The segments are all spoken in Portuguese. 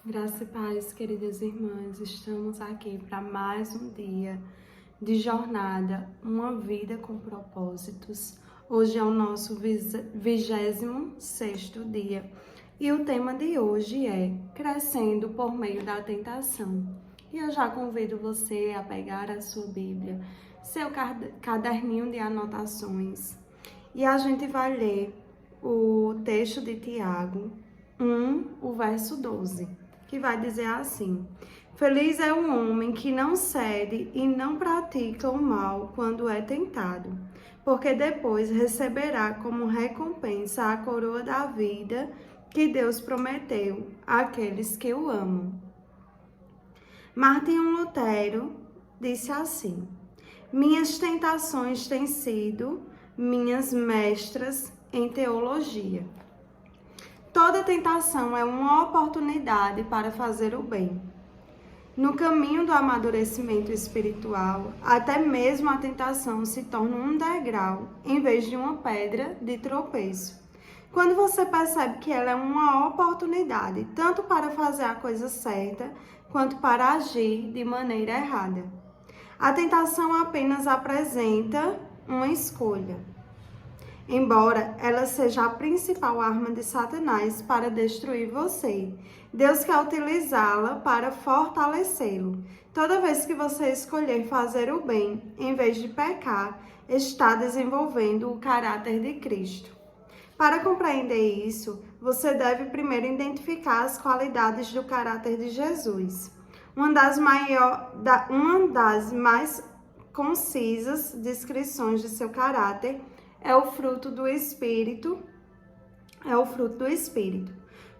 Graça e paz, queridas irmãs, estamos aqui para mais um dia de jornada, uma vida com propósitos. Hoje é o nosso 26º dia e o tema de hoje é Crescendo por meio da tentação. E eu já convido você a pegar a sua Bíblia, seu caderninho de anotações, e a gente vai ler o texto de Tiago 1, o verso 12. Que vai dizer assim: Feliz é o homem que não cede e não pratica o mal quando é tentado, porque depois receberá como recompensa a coroa da vida que Deus prometeu àqueles que o amam. Martinho Lutero disse assim: Minhas tentações têm sido minhas mestras em teologia. Toda tentação é uma oportunidade para fazer o bem. No caminho do amadurecimento espiritual, até mesmo a tentação se torna um degrau em vez de uma pedra de tropeço. Quando você percebe que ela é uma oportunidade, tanto para fazer a coisa certa, quanto para agir de maneira errada. A tentação apenas apresenta uma escolha. Embora ela seja a principal arma de Satanás para destruir você, Deus quer utilizá-la para fortalecê-lo. Toda vez que você escolher fazer o bem, em vez de pecar, está desenvolvendo o caráter de Cristo. Para compreender isso, você deve primeiro identificar as qualidades do caráter de Jesus. Uma das mais concisas descrições de seu caráter é o fruto do Espírito.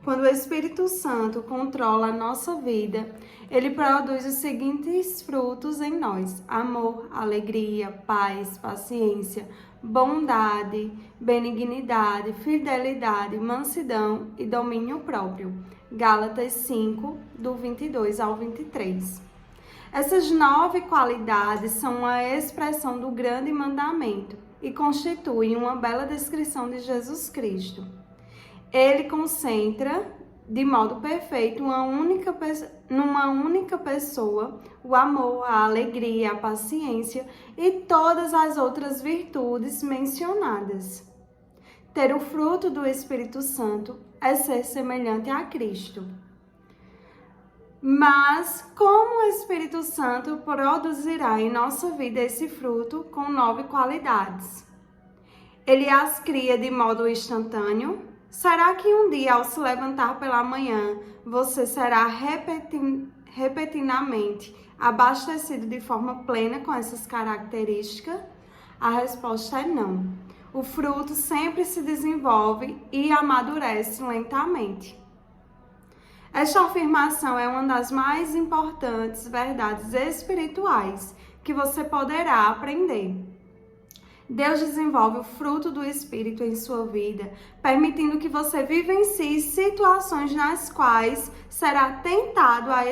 Quando o Espírito Santo controla a nossa vida, ele produz os seguintes frutos em nós: amor, alegria, paz, paciência, bondade, benignidade, fidelidade, mansidão e domínio próprio. Gálatas 5, do 22 ao 23. Essas 9 qualidades são a expressão do grande mandamento e constituem uma bela descrição de Jesus Cristo. Ele concentra de modo perfeito numa única pessoa o amor, a alegria, a paciência e todas as outras virtudes mencionadas. Ter o fruto do Espírito Santo é ser semelhante a Cristo. Mas como o Espírito Santo produzirá em nossa vida esse fruto com 9 qualidades? Ele as cria de modo instantâneo? Será que um dia, ao se levantar pela manhã, você será repentinamente abastecido de forma plena com essas características? A resposta é não. O fruto sempre se desenvolve e amadurece lentamente. Esta afirmação é uma das mais importantes verdades espirituais que você poderá aprender. Deus desenvolve o fruto do Espírito em sua vida, permitindo que você vivencie situações nas quais será tentado a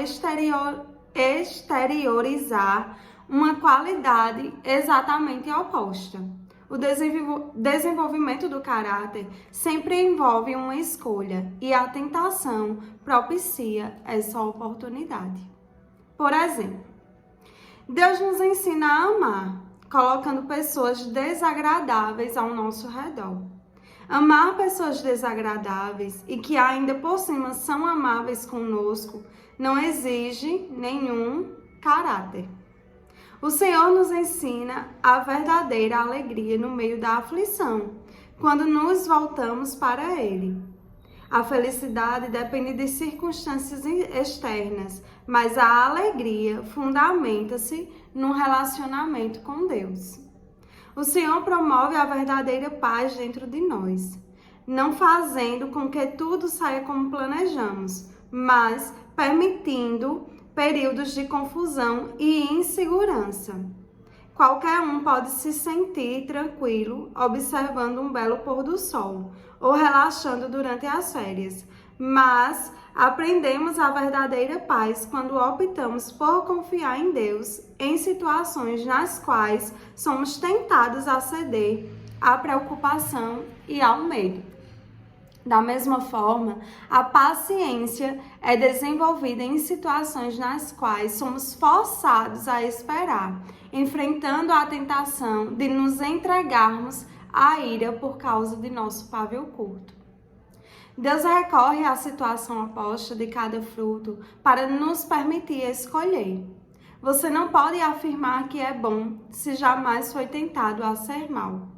exteriorizar uma qualidade exatamente oposta. O desenvolvimento do caráter sempre envolve uma escolha e a tentação propicia essa oportunidade. Por exemplo, Deus nos ensina a amar, colocando pessoas desagradáveis ao nosso redor. Amar pessoas desagradáveis e que ainda por cima são amáveis conosco não exige nenhum caráter. O Senhor nos ensina a verdadeira alegria no meio da aflição, quando nos voltamos para Ele. A felicidade depende de circunstâncias externas, mas a alegria fundamenta-se no relacionamento com Deus. O Senhor promove a verdadeira paz dentro de nós, não fazendo com que tudo saia como planejamos, mas permitindo períodos de confusão e insegurança. Qualquer um pode se sentir tranquilo observando um belo pôr do sol ou relaxando durante as férias, mas aprendemos a verdadeira paz quando optamos por confiar em Deus em situações nas quais somos tentados a ceder à preocupação e ao medo. Da mesma forma, a paciência é desenvolvida em situações nas quais somos forçados a esperar, enfrentando a tentação de nos entregarmos à ira por causa de nosso pavio curto. Deus recorre à situação oposta de cada fruto para nos permitir escolher. Você não pode afirmar que é bom se jamais foi tentado a ser mal.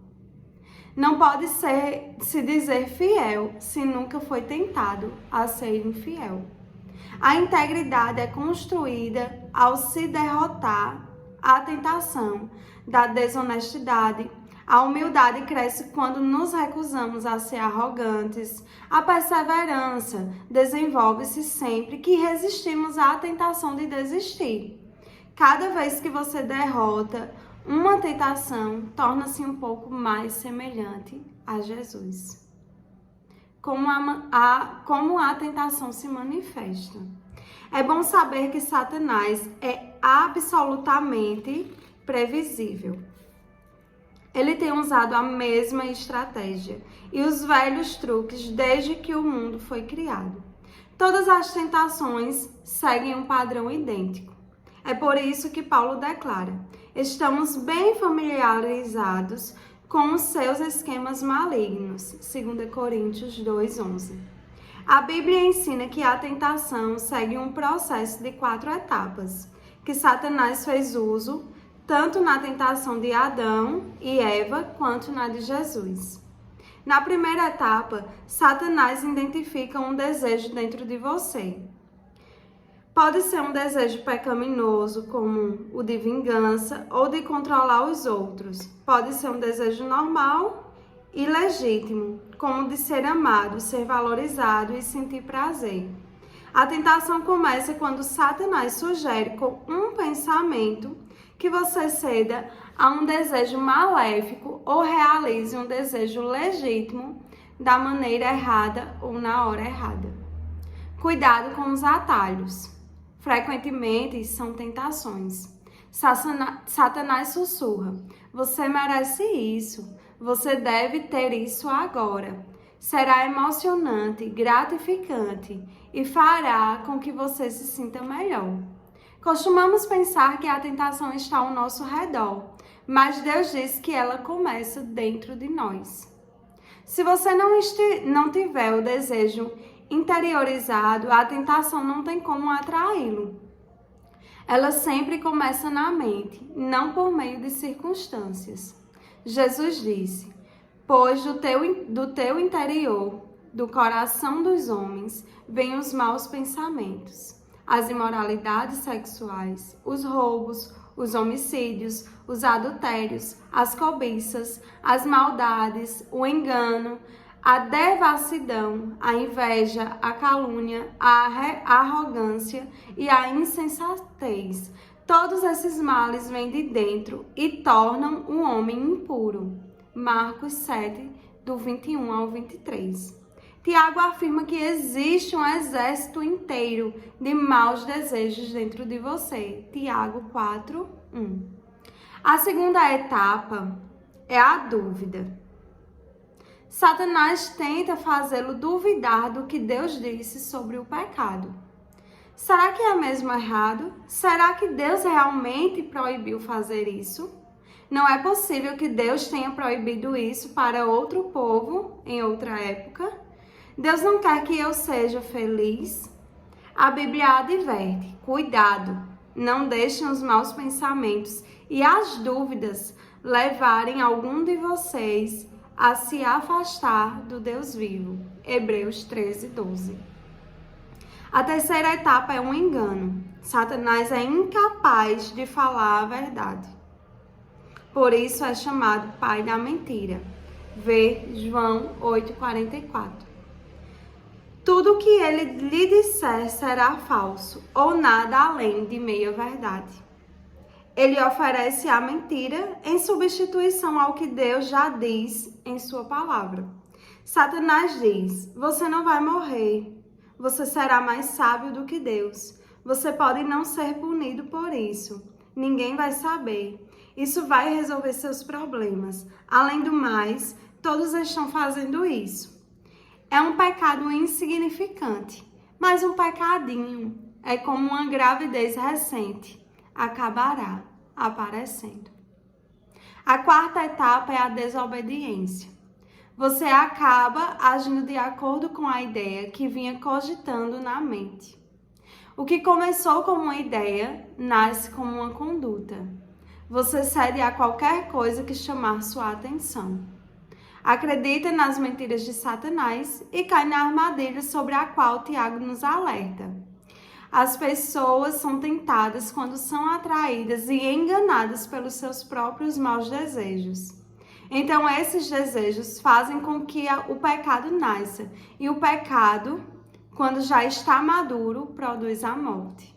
Não pode se dizer fiel se nunca foi tentado a ser infiel. A integridade é construída ao se derrotar a tentação da desonestidade. A humildade cresce quando nos recusamos a ser arrogantes. A perseverança desenvolve-se sempre que resistimos à tentação de desistir. Cada vez que você derrota uma tentação, torna-se um pouco mais semelhante a Jesus. Como a tentação se manifesta. É bom saber que Satanás é absolutamente previsível. Ele tem usado a mesma estratégia e os velhos truques desde que o mundo foi criado. Todas as tentações seguem um padrão idêntico. É por isso que Paulo declara: estamos bem familiarizados com os seus esquemas malignos. 2 Coríntios 2:11. A Bíblia ensina que a tentação segue um processo de 4 etapas, que Satanás fez uso tanto na tentação de Adão e Eva quanto na de Jesus. Na primeira etapa, Satanás identifica um desejo dentro de você. Pode ser um desejo pecaminoso, como o de vingança ou de controlar os outros. Pode ser um desejo normal e legítimo, como o de ser amado, ser valorizado e sentir prazer. A tentação começa quando Satanás sugere com um pensamento que você ceda a um desejo maléfico ou realize um desejo legítimo da maneira errada ou na hora errada. Cuidado com os atalhos. Frequentemente são tentações. Satanás sussurra: você merece isso, você deve ter isso agora. Será emocionante, gratificante e fará com que você se sinta melhor. Costumamos pensar que a tentação está ao nosso redor, mas Deus diz que ela começa dentro de nós. Se você não tiver o desejo interiorizado, a tentação não tem como atraí-lo. Ela sempre começa na mente, não por meio de circunstâncias. Jesus disse: pois do teu interior, do coração dos homens, vêm os maus pensamentos, as imoralidades sexuais, os roubos, os homicídios, os adultérios, as cobiças, as maldades, o engano, a devassidão, a inveja, a calúnia, a arrogância e a insensatez. Todos esses males vêm de dentro e tornam o homem impuro. Marcos 7, do 21 ao 23. Tiago afirma que existe um exército inteiro de maus desejos dentro de você. Tiago 4, 1. A segunda etapa é a dúvida. Satanás tenta fazê-lo duvidar do que Deus disse sobre o pecado. Será que é mesmo errado? Será que Deus realmente proibiu fazer isso? Não é possível que Deus tenha proibido isso para outro povo em outra época? Deus não quer que eu seja feliz? A Bíblia adverte: cuidado, não deixem os maus pensamentos e as dúvidas levarem algum de vocês a se afastar do Deus vivo. Hebreus 13, 12. A terceira etapa é um engano. Satanás é incapaz de falar a verdade. Por isso é chamado pai da mentira. Vê João 8,44. Tudo que ele lhe disser será falso, ou nada além de meia verdade. Ele oferece a mentira em substituição ao que Deus já diz em sua palavra. Satanás diz: você não vai morrer. Você será mais sábio do que Deus. Você pode não ser punido por isso. Ninguém vai saber. Isso vai resolver seus problemas. Além do mais, todos estão fazendo isso. É um pecado insignificante, mas um pecadinho é como uma gravidez recente, acabará aparecendo. A quarta etapa é a desobediência. Você acaba agindo de acordo com a ideia que vinha cogitando na mente. O que começou como uma ideia, nasce como uma conduta. Você cede a qualquer coisa que chamar sua atenção. Acredita nas mentiras de Satanás e cai na armadilha sobre a qual Tiago nos alerta. As pessoas são tentadas quando são atraídas e enganadas pelos seus próprios maus desejos. Então, esses desejos fazem com que o pecado nasça. E o pecado, quando já está maduro, produz a morte.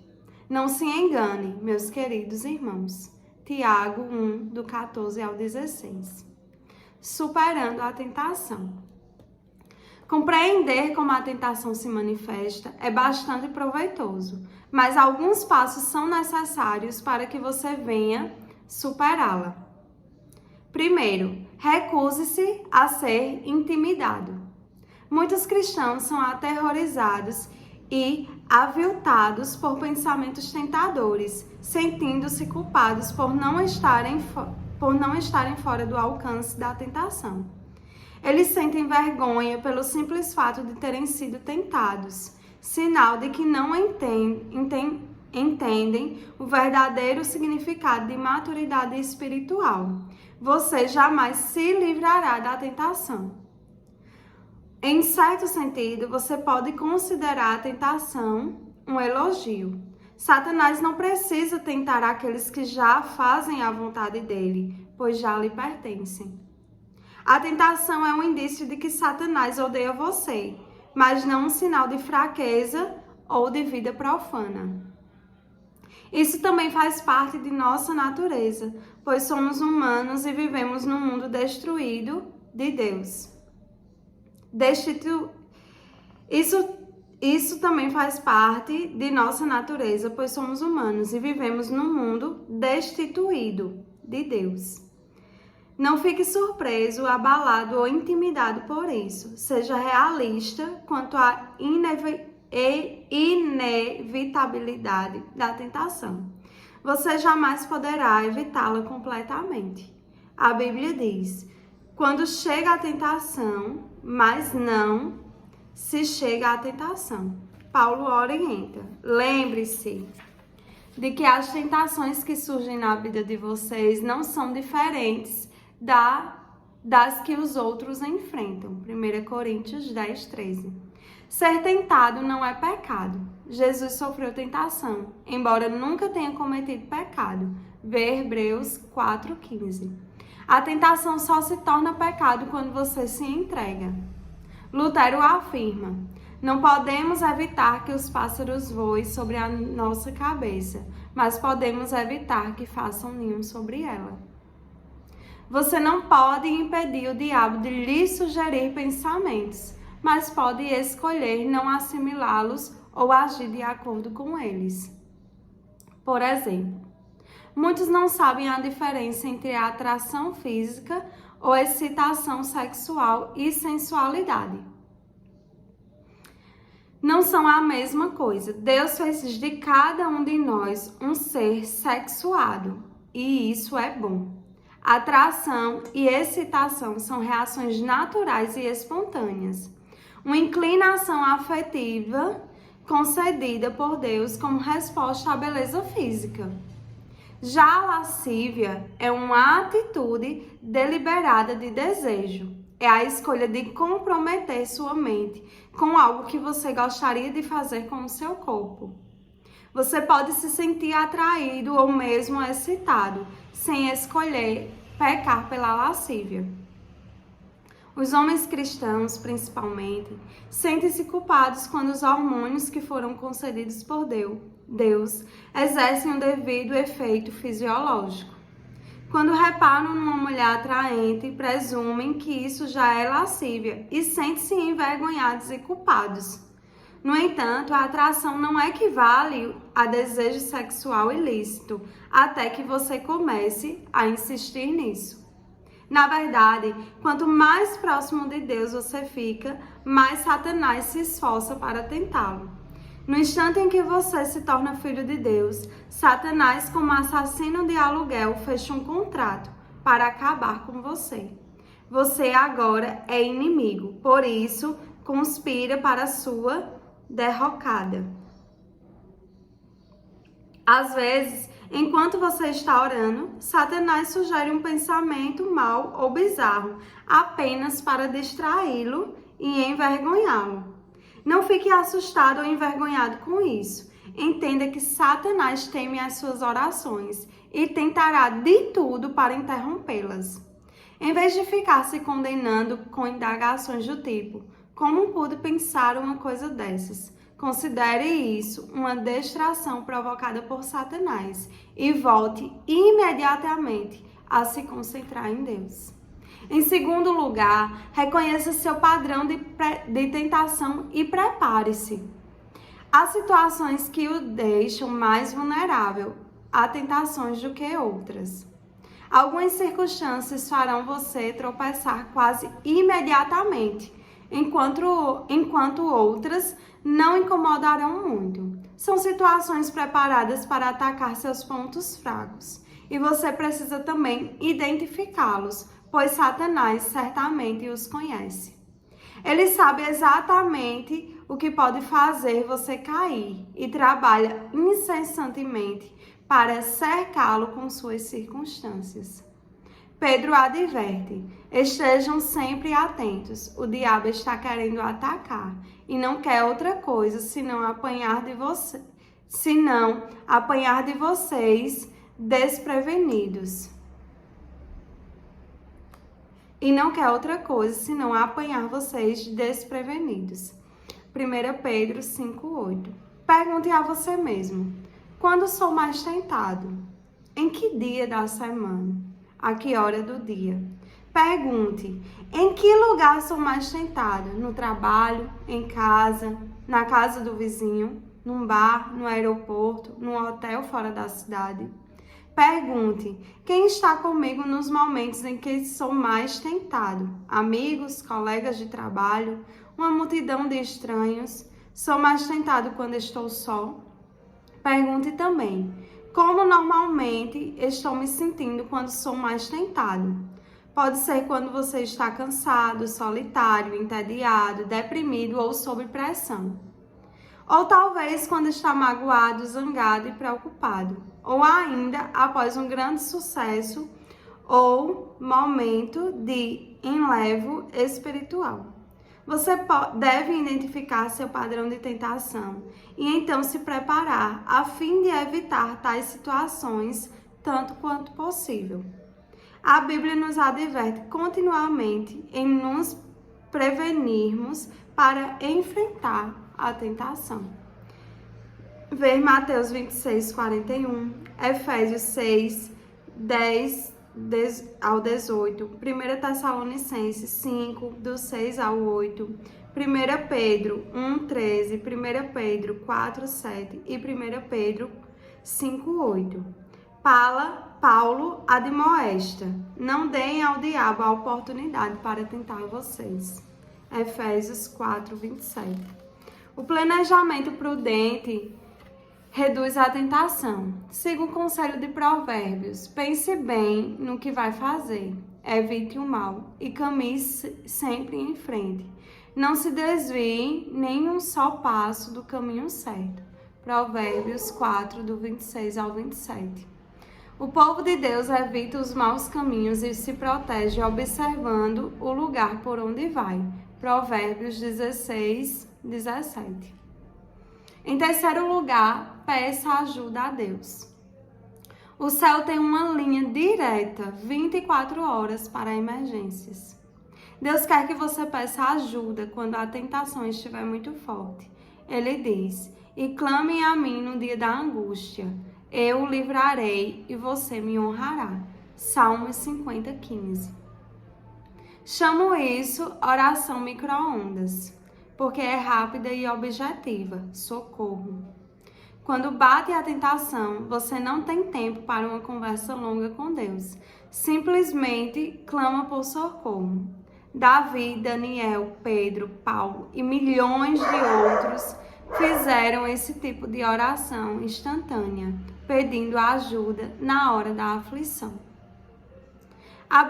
Não se engane, meus queridos irmãos. Tiago 1, do 14 ao 16. Superando a tentação. Compreender como a tentação se manifesta é bastante proveitoso, mas alguns passos são necessários para que você venha superá-la. Primeiro, recuse-se a ser intimidado. Muitos cristãos são aterrorizados e aviltados por pensamentos tentadores, sentindo-se culpados por não estarem fora do alcance da tentação. Eles sentem vergonha pelo simples fato de terem sido tentados, sinal de que não entendem o verdadeiro significado de maturidade espiritual. Você jamais se livrará da tentação. Em certo sentido, você pode considerar a tentação um elogio. Satanás não precisa tentar aqueles que já fazem a vontade dele, pois já lhe pertencem. A tentação é um indício de que Satanás odeia você, mas não um sinal de fraqueza ou de vida profana. Isso também faz parte de nossa natureza, pois somos humanos e vivemos num mundo destruído de Deus. Isso também faz parte de nossa natureza, pois somos humanos e vivemos num mundo destituído de Deus. Não fique surpreso, abalado ou intimidado por isso. Seja realista quanto à inevitabilidade da tentação. Você jamais poderá evitá-la completamente. A Bíblia diz: quando chega a tentação, mas não se chega à tentação. Paulo orienta. Lembre-se de que as tentações que surgem na vida de vocês não são diferentes das que os outros enfrentam. 1 Coríntios 10, 13. Ser tentado não é pecado. Jesus sofreu tentação, embora nunca tenha cometido pecado. Vê Hebreus 4, 15. A tentação só se torna pecado quando você se entrega. Lutero afirma: não podemos evitar que os pássaros voem sobre a nossa cabeça, mas podemos evitar que façam ninho sobre ela. Você não pode impedir o diabo de lhe sugerir pensamentos, mas pode escolher não assimilá-los ou agir de acordo com eles. Por exemplo, muitos não sabem a diferença entre a atração física ou excitação sexual e sensualidade. Não são a mesma coisa. Deus fez de cada um de nós um ser sexuado, e isso é bom. Atração e excitação são reações naturais e espontâneas. Uma inclinação afetiva concedida por Deus como resposta à beleza física. Já a lascívia é uma atitude deliberada de desejo. É a escolha de comprometer sua mente com algo que você gostaria de fazer com o seu corpo. Você pode se sentir atraído ou mesmo excitado, sem escolher pecar pela lascívia. Os homens cristãos, principalmente, sentem-se culpados quando os hormônios que foram concedidos por Deus exercem o devido efeito fisiológico. Quando reparam numa mulher atraente, presumem que isso já é lascívia e sentem-se envergonhados e culpados. No entanto, a atração não equivale a desejo sexual ilícito, até que você comece a insistir nisso. Na verdade, quanto mais próximo de Deus você fica, mais Satanás se esforça para tentá-lo. No instante em que você se torna filho de Deus, Satanás, como assassino de aluguel, fecha um contrato para acabar com você. Você agora é inimigo, por isso conspira para a sua derrocada. Às vezes, enquanto você está orando, Satanás sugere um pensamento mau ou bizarro, apenas para distraí-lo e envergonhá-lo. Não fique assustado ou envergonhado com isso. Entenda que Satanás teme as suas orações e tentará de tudo para interrompê-las. Em vez de ficar se condenando com indagações do tipo, como pude pensar uma coisa dessas? Considere isso uma distração provocada por Satanás e volte imediatamente a se concentrar em Deus. Em segundo lugar, reconheça seu padrão de tentação e prepare-se. Há situações que o deixam mais vulnerável a tentações do que outras. Algumas circunstâncias farão você tropeçar quase imediatamente, enquanto outras não incomodarão muito. São situações preparadas para atacar seus pontos fracos e você precisa também identificá-los, pois Satanás certamente os conhece. Ele sabe exatamente o que pode fazer você cair e trabalha incessantemente para cercá-lo com suas circunstâncias. Pedro adverte: estejam sempre atentos, o diabo está querendo atacar e não quer outra coisa senão apanhar de vocês desprevenidos. E não quer outra coisa senão apanhar vocês desprevenidos. 1 Pedro 5,8. Pergunte a você mesmo: quando sou mais tentado? Em que dia da semana? A que hora do dia? Pergunte: em que lugar sou mais tentado? No trabalho, em casa, na casa do vizinho, num bar, no aeroporto, num hotel fora da cidade? Pergunte: quem está comigo nos momentos em que sou mais tentado? Amigos, colegas de trabalho, uma multidão de estranhos? Sou mais tentado quando estou só? Pergunte também: como normalmente estou me sentindo quando sou mais tentado? Pode ser quando você está cansado, solitário, entediado, deprimido ou sob pressão. Ou talvez quando está magoado, zangado e preocupado. Ou ainda após um grande sucesso ou momento de enlevo espiritual. Você deve identificar seu padrão de tentação e então se preparar a fim de evitar tais situações tanto quanto possível. A Bíblia nos adverte continuamente em nos prevenirmos para enfrentar a tentação. Ver Mateus 26:41, Efésios 6:10 ao 18, 1 Tessalonicenses 5, do 6 ao 8, 1 Pedro 1:13, 1 Pedro 4:7 e 1 Pedro 5:8. Paulo admoesta: não deem ao diabo a oportunidade para tentar vocês. Efésios 4:27. O planejamento prudente reduz a tentação. Siga o conselho de Provérbios. Pense bem no que vai fazer. Evite o mal e caminhe sempre em frente. Não se desvie nem um só passo do caminho certo. Provérbios 4, do 26 ao 27. O povo de Deus evita os maus caminhos e se protege observando o lugar por onde vai. Provérbios 16, 17. Em terceiro lugar, peça ajuda a Deus. O céu tem uma linha direta, 24 horas para emergências. Deus quer que você peça ajuda quando a tentação estiver muito forte. Ele diz: e clamem a mim no dia da angústia. Eu o livrarei e você me honrará. Salmos 50:15. Chamo isso oração micro-ondas, porque é rápida e objetiva. Socorro. Quando bate a tentação, você não tem tempo para uma conversa longa com Deus. Simplesmente clama por socorro. Davi, Daniel, Pedro, Paulo e milhões de outros fizeram esse tipo de oração instantânea, pedindo ajuda na hora da aflição. A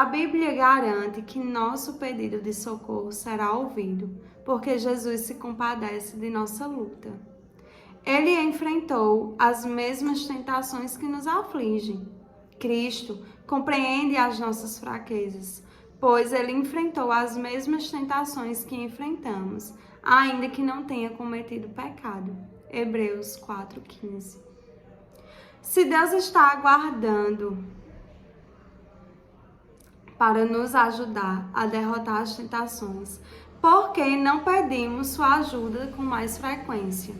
Bíblia garante que nosso pedido de socorro será ouvido, porque Jesus se compadece de nossa luta. Ele enfrentou as mesmas tentações que nos afligem. Cristo compreende as nossas fraquezas, pois ele enfrentou as mesmas tentações que enfrentamos, ainda que não tenha cometido pecado. Hebreus 4,15. Se Deus está aguardando para nos ajudar a derrotar as tentações, por que não pedimos sua ajuda com mais frequência?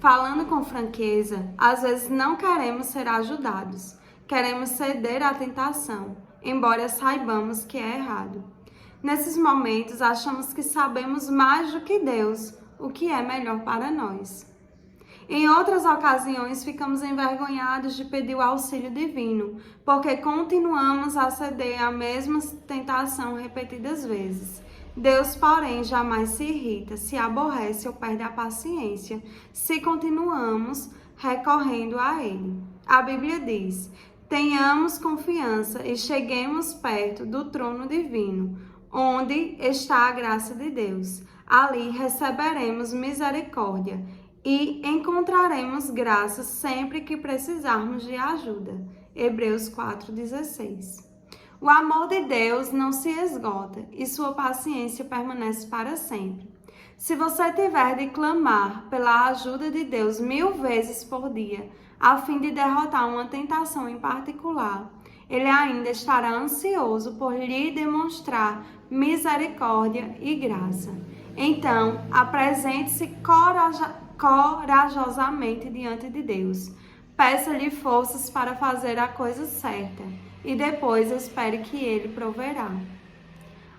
Falando com franqueza, às vezes não queremos ser ajudados, queremos ceder à tentação, embora saibamos que é errado. Nesses momentos, achamos que sabemos mais do que Deus, o que é melhor para nós. Em outras ocasiões, ficamos envergonhados de pedir o auxílio divino, porque continuamos a ceder à mesma tentação repetidas vezes. Deus, porém, jamais se irrita, se aborrece ou perde a paciência, se continuamos recorrendo a Ele. A Bíblia diz: tenhamos confiança e cheguemos perto do trono divino, onde está a graça de Deus. Ali receberemos misericórdia e encontraremos graça sempre que precisarmos de ajuda. Hebreus 4,16. O amor de Deus não se esgota e sua paciência permanece para sempre. Se você tiver de clamar pela ajuda de Deus 1000 vezes por dia, a fim de derrotar uma tentação em particular, Ele ainda estará ansioso por lhe demonstrar misericórdia e graça. Então, apresente-se corajosamente diante de Deus. Peça-lhe forças para fazer a coisa certa e depois espere que Ele proverá.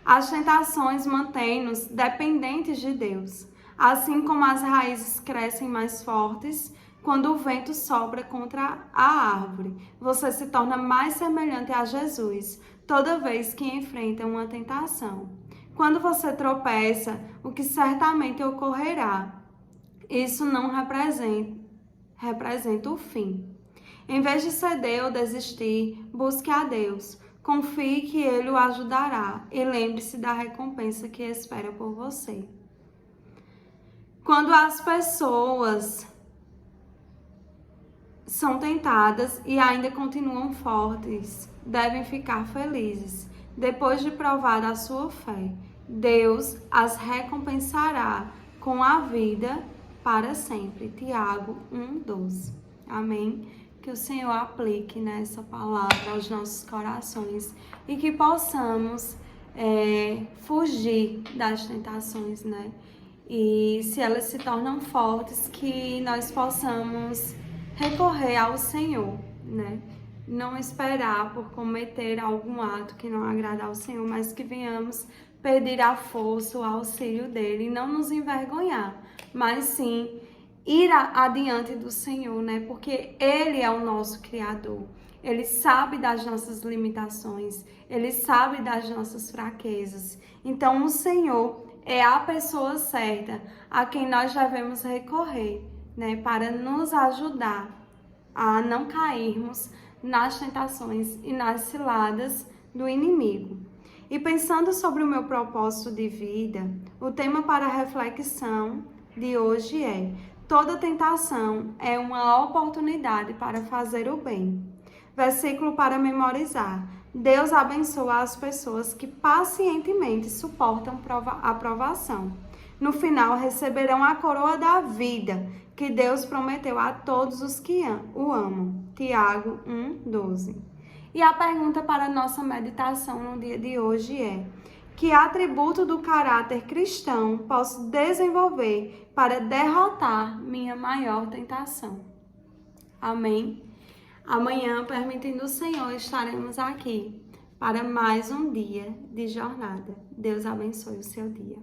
As tentações mantêm-nos dependentes de Deus, assim como as raízes crescem mais fortes quando o vento sopra contra a árvore. Você se torna mais semelhante a Jesus toda vez que enfrenta uma tentação. Quando você tropeça, o que certamente ocorrerá, isso não representa o fim. Em vez de ceder ou desistir, busque a Deus. Confie que Ele o ajudará e lembre-se da recompensa que espera por você. Quando as pessoas são tentadas e ainda continuam fortes, devem ficar felizes. Depois de provar a sua fé, Deus as recompensará com a vida para sempre. Tiago 1,12. Amém? Que o Senhor aplique nessa palavra aos nossos corações e que possamos fugir das tentações, né? E se elas se tornam fortes, que nós possamos recorrer ao Senhor, né? Não esperar por cometer algum ato que não agrada ao Senhor, mas que venhamos pedir a força, o auxílio dele, e não nos envergonhar, mas sim ir adiante do Senhor, né? Porque Ele é o nosso Criador. Ele sabe das nossas limitações, Ele sabe das nossas fraquezas. Então, o Senhor é a pessoa certa a quem nós devemos recorrer, né? Para nos ajudar a não cairmos nas tentações e nas ciladas do inimigo. E pensando sobre o meu propósito de vida, o tema para a reflexão de hoje é: toda tentação é uma oportunidade para fazer o bem. Versículo para memorizar. Deus abençoa as pessoas que pacientemente suportam a provação. No final, receberão a coroa da vida que Deus prometeu a todos os que o amam. Tiago 1,12. E a pergunta para a nossa meditação no dia de hoje é: que atributo do caráter cristão posso desenvolver para derrotar minha maior tentação? Amém? Amanhã, permitindo o Senhor, estaremos aqui para mais um dia de jornada. Deus abençoe o seu dia.